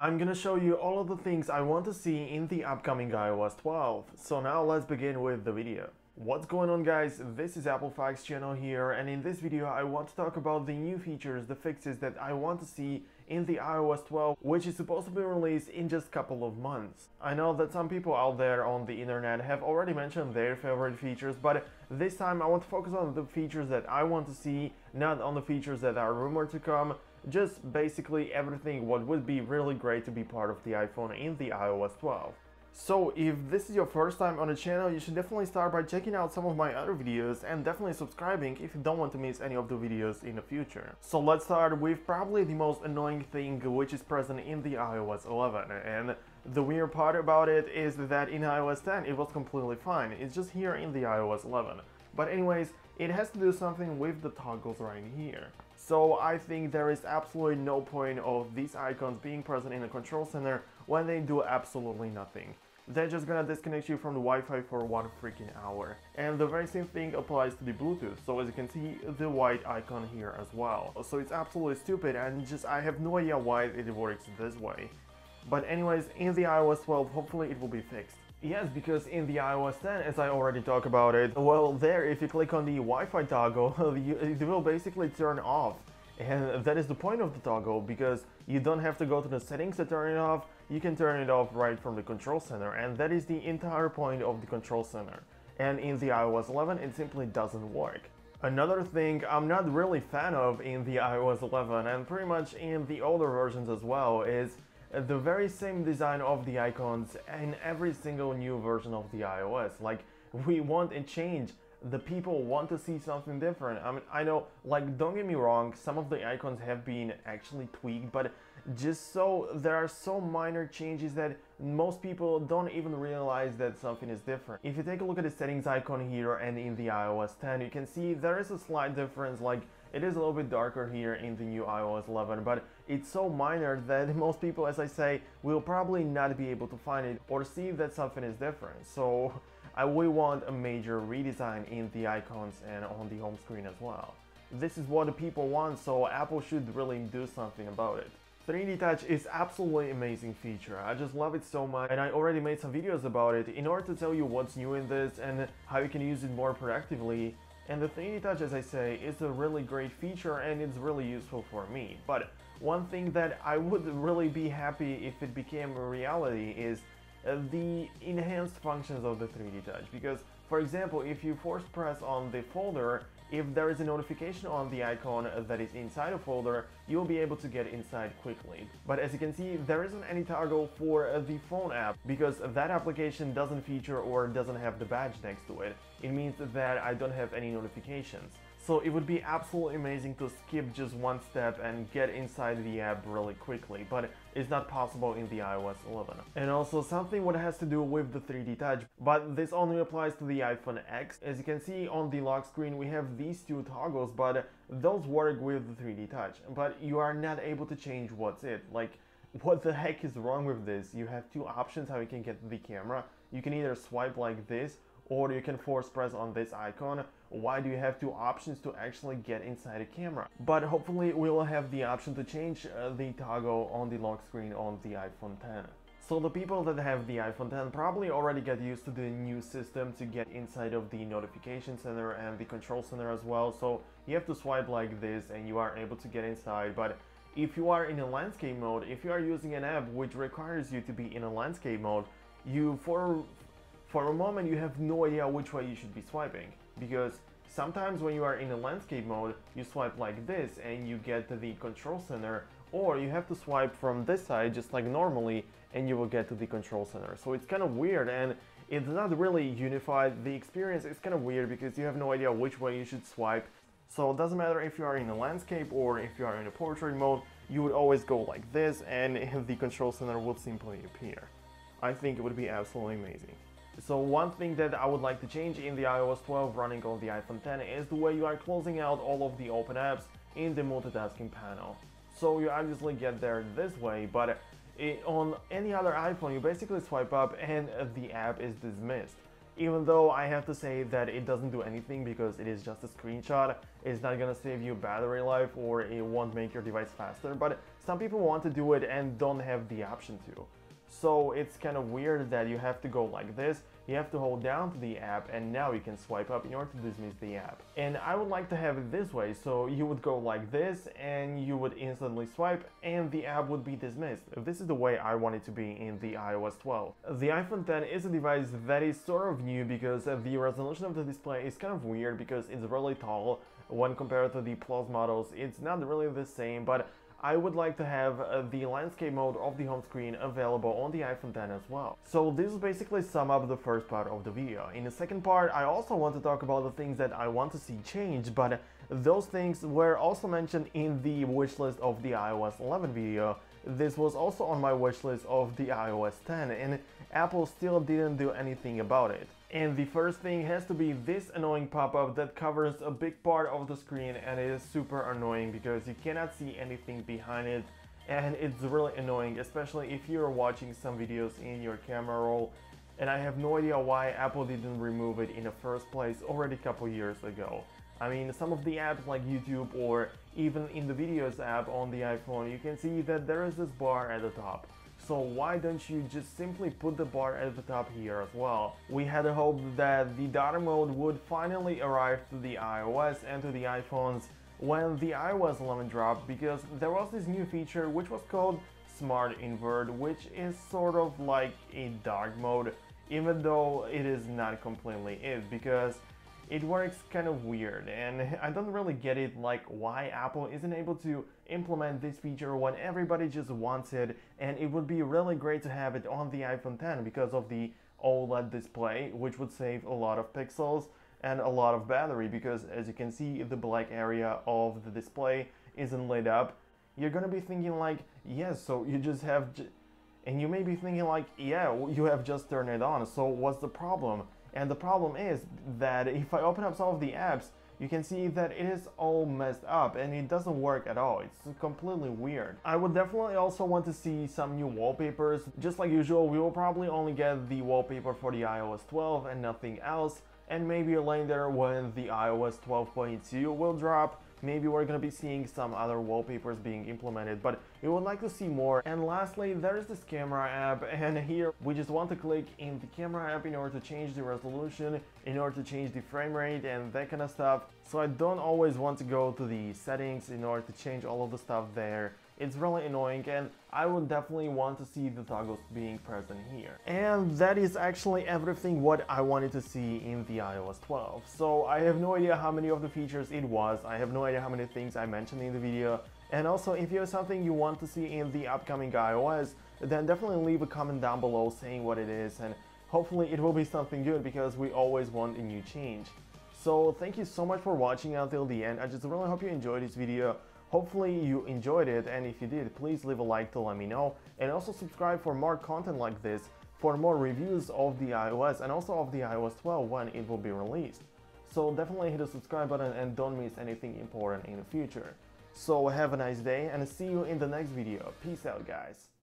I'm gonna show you all of the things I want to see in the upcoming iOS 12. So now let's begin with the video. What's going on, guys? This is Apple Facts channel here, and in this video I want to talk about the new features, the fixes that I want to see in the iOS 12, which is supposed to be released in just a couple of months. I know that some people out there on the internet have already mentioned their favorite features, but this time I want to focus on the features that I want to see, not on the features that are rumored to come. Just basically everything what would be really great to be part of the iPhone in the iOS 12. So if this is your first time on the channel, you should definitely start by checking out some of my other videos and definitely subscribing if you don't want to miss any of the videos in the future. So let's start with probably the most annoying thing which is present in the iOS 11, and the weird part about it is that in iOS 10 it was completely fine, it's just here in the iOS 11. But anyways, it has to do something with the toggles right here. So I think there is absolutely no point of these icons being present in the control center when they do absolutely nothing. They're just gonna disconnect you from the Wi-Fi for 1 freaking hour. And the very same thing applies to the Bluetooth, so as you can see the white icon here as well. So it's absolutely stupid, and I have no idea why it works this way. But anyways, in the iOS 12 hopefully it will be fixed. Yes, because in the iOS 10, as I already talked about it, well, there, if you click on the Wi-Fi toggle, it will basically turn off. And that is the point of the toggle, because you don't have to go to the settings to turn it off, you can turn it off right from the control center, and that is the entire point of the control center. And in the iOS 11, it simply doesn't work. Another thing I'm not really fan of in the iOS 11, and pretty much in the older versions as well, is the very same design of the icons in every single new version of the iOS. Like, we want a change. The people want to see something different. I mean, I know, like, don't get me wrong, some of the icons have been actually tweaked, but there are so minor changes that most people don't even realize that something is different. If you take a look at the settings icon here and in the iOS 10, you can see there is a slight difference. Like, it is a little bit darker here in the new iOS 11, but it's so minor that most people, as I say, will probably not be able to find it or see that something is different. So we want a major redesign in the icons and on the home screen as well. This is what the people want, so Apple should really do something about it. 3D Touch is absolutely amazing feature. I just love it so much, and I already made some videos about it in order to tell you what's new in this and how you can use it more productively. And the 3D Touch, as I say, is a really great feature and it's really useful for me. But one thing that I would really be happy if it became a reality is the enhanced functions of the 3D Touch. Because, for example, if you force press on the folder, if there is a notification on the icon that is inside a folder, you'll be able to get inside quickly. But as you can see, there isn't any toggle for the phone app because that application doesn't feature or doesn't have the badge next to it. It means that I don't have any notifications. So it would be absolutely amazing to skip just one step and get inside the app really quickly, but it's not possible in the iOS 11. And also something what has to do with the 3D Touch, but this only applies to the iPhone X. As you can see on the lock screen, we have these two toggles, but those work with the 3D Touch, but you are not able to change what's it. Like, what the heck is wrong with this? You have two options how you can get to the camera. You can either swipe like this, or you can force press on this icon. Why do you have two options to actually get inside a camera? But hopefully we will have the option to change the toggle on the lock screen on the iPhone 10. So the people that have the iPhone 10 probably already get used to the new system to get inside of the notification center and the control center as well. So you have to swipe like this and you are able to get inside. But if you are in a landscape mode, if you are using an app which requires you to be in a landscape mode, for a moment you have no idea which way you should be swiping, because sometimes when you are in a landscape mode you swipe like this and you get to the control center, or you have to swipe from this side just like normally and you will get to the control center. So it's kind of weird and it's not really unified. The experience is kind of weird because you have no idea which way you should swipe. So it doesn't matter if you are in a landscape or if you are in a portrait mode, you would always go like this and the control center would simply appear. I think it would be absolutely amazing. So one thing that I would like to change in the iOS 12 running on the iPhone 10 is the way you are closing out all of the open apps in the multitasking panel. So you obviously get there this way, but on any other iPhone you basically swipe up and the app is dismissed. even though I have to say that it doesn't do anything because it is just a screenshot. It's not gonna save you battery life or it won't make your device faster, but some people want to do it and don't have the option to. So it's kind of weird that you have to go like this, you have to hold down to the app and now you can swipe up in order to dismiss the app. And I would like to have it this way, so you would go like this and you would instantly swipe and the app would be dismissed. This is the way I want it to be in the iOS 12. The iPhone X is a device that is sort of new because the resolution of the display is kind of weird because it's really tall when compared to the Plus models. It's not really the same, but I would like to have the landscape mode of the home screen available on the iPhone X as well. So this is basically sum up the first part of the video. In the second part, I also want to talk about the things that I want to see change, but those things were also mentioned in the wish list of the iOS 11 video. This was also on my wish list of the iOS 10, and Apple still didn't do anything about it. And the first thing has to be this annoying pop-up that covers a big part of the screen, and it is super annoying because you cannot see anything behind it, and it's really annoying, especially if you're watching some videos in your camera roll. And I have no idea why Apple didn't remove it in the first place already a couple years ago. I mean, some of the apps like YouTube or even in the Videos app on the iPhone, you can see that there is this bar at the top. So why don't you just simply put the bar at the top here as well? We had a hope that the daughter mode would finally arrive to the iOS and to the iPhones when the iOS 11 dropped, because there was this new feature which was called Smart Invert, which is sort of like a dark mode, even though it is not completely it, because it works kind of weird, and I don't really get it, like why Apple isn't able to implement this feature when everybody just wants it, and it would be really great to have it on the iPhone X because of the OLED display, which would save a lot of pixels and a lot of battery, because as you can see, the black area of the display isn't lit up. You're gonna be thinking like, yes, so you just have, and you may be thinking like, yeah, you have just turned it on, so what's the problem? And the problem is that if I open up some of the apps, you can see that it is all messed up and it doesn't work at all. It's completely weird. I would definitely also want to see some new wallpapers. Just like usual, we will probably only get the wallpaper for the iOS 12 and nothing else. And maybe later when the iOS 12.2 will drop, maybe we're gonna be seeing some other wallpapers being implemented, but we would like to see more. And lastly, there's this camera app, and here we just want to click in the camera app in order to change the resolution, in order to change the frame rate and that kind of stuff. So I don't always want to go to the settings in order to change all of the stuff there. It's really annoying, and I would definitely want to see the toggles being present here. And that is actually everything what I wanted to see in the iOS 12. So I have no idea how many of the features it was, I have no idea how many things I mentioned in the video, and also if you have something you want to see in the upcoming iOS, then definitely leave a comment down below saying what it is, and hopefully it will be something good because we always want a new change. So thank you so much for watching until the end. I just really hope you enjoyed this video. Hopefully you enjoyed it, and if you did, please leave a like to let me know, and also subscribe for more content like this, for more reviews of the iOS and also of the iOS 12 when it will be released. So definitely hit the subscribe button and don't miss anything important in the future. So have a nice day and see you in the next video. Peace out, guys.